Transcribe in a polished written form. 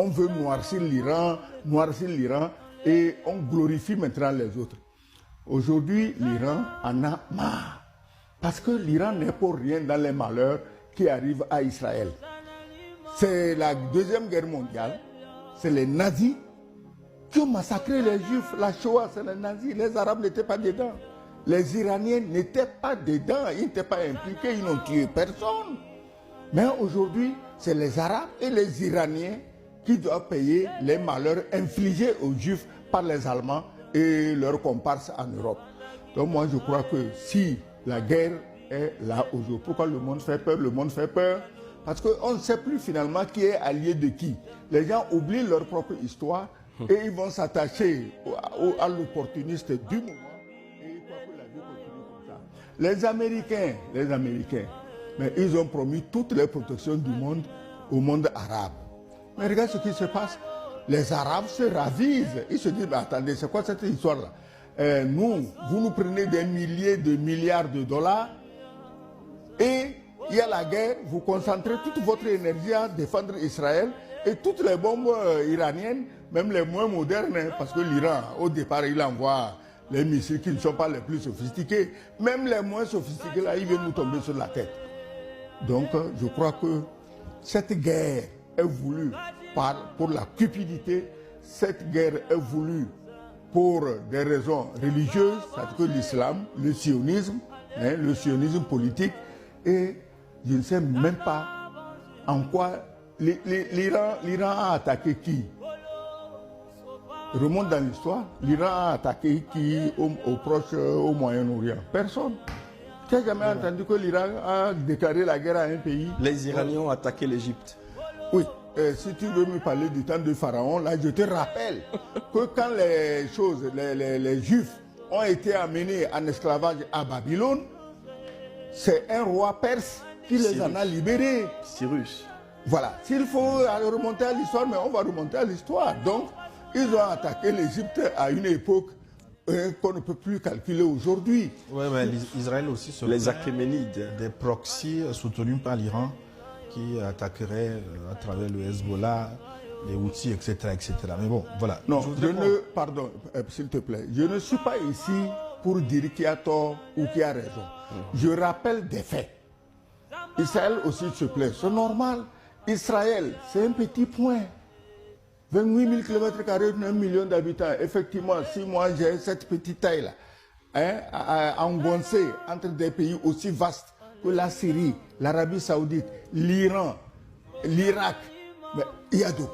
on veut noircir l'Iran, et on glorifie maintenant les autres. Aujourd'hui, l'Iran en a marre. Parce que l'Iran n'est pour rien dans les malheurs qui arrivent à Israël. C'est la Deuxième Guerre mondiale, c'est les nazis qui ont massacré les Juifs. La Shoah, c'est les nazis, les Arabes n'étaient pas dedans. Les Iraniens n'étaient pas dedans, ils n'étaient pas impliqués, ils n'ont tué personne. Mais aujourd'hui, c'est les Arabes et les Iraniens qui doivent payer les malheurs infligés aux Juifs par les Allemands et leurs comparses en Europe. Donc moi, je crois que si la guerre est là aujourd'hui, pourquoi le monde fait peur? Le monde fait peur parce qu'on ne sait plus finalement qui est allié de qui. Les gens oublient leur propre histoire et ils vont s'attacher à l'opportuniste du moment. Et ils croient que la vie continue comme ça. Les Américains, mais ils ont promis toutes les protections du monde au monde arabe. Mais regarde ce qui se passe. Les Arabes se ravisent. Ils se disent, mais attendez, c'est quoi cette histoire-là? Vous nous prenez des milliers de milliards de dollars et il y a la guerre, vous concentrez toute votre énergie à défendre Israël et toutes les bombes iraniennes, même les moins modernes, parce que l'Iran, au départ, il envoie les missiles qui ne sont pas les plus sophistiqués. Même les moins sophistiqués, là, ils viennent nous tomber sur la tête. Donc, je crois que cette guerre est voulue pour la cupidité, cette guerre est voulue pour des raisons religieuses, c'est-à-dire que l'islam, le sionisme politique, et je ne sais même pas en quoi l'Iran a attaqué qui. Remonte dans l'histoire, l'Iran a attaqué qui au Proche, au Moyen-Orient? Personne. Tu n'as jamais entendu que l'Iran a déclaré la guerre à un pays? Les Iraniens ont attaqué l'Égypte. Oui. Si tu veux me parler du temps de Pharaon, là, je te rappelle que quand les Juifs ont été amenés en esclavage à Babylone, c'est un roi perse qui les en a libérés. Cyrus. Voilà. S'il faut remonter à l'histoire, mais on va remonter à l'histoire. Donc, ils ont attaqué l'Égypte à une époque qu'on ne peut plus calculer aujourd'hui. Oui, mais Israël aussi se les Achéménides. Des proxys soutenus par l'Iran qui attaqueraient à travers le Hezbollah, les Houthis, etc., etc. Mais bon, voilà. Non, pardon, s'il te plaît, je ne suis pas ici pour dire qui a tort ou qui a raison. Je rappelle des faits. Israël aussi se plaît, c'est normal. Israël, c'est un petit point. 28 000 km², 1 million d'habitants. Effectivement, si moi j'ai cette petite taille-là, engoncée entre des pays aussi vastes que la Syrie, l'Arabie Saoudite, l'Iran, l'Irak, mais il y a de quoi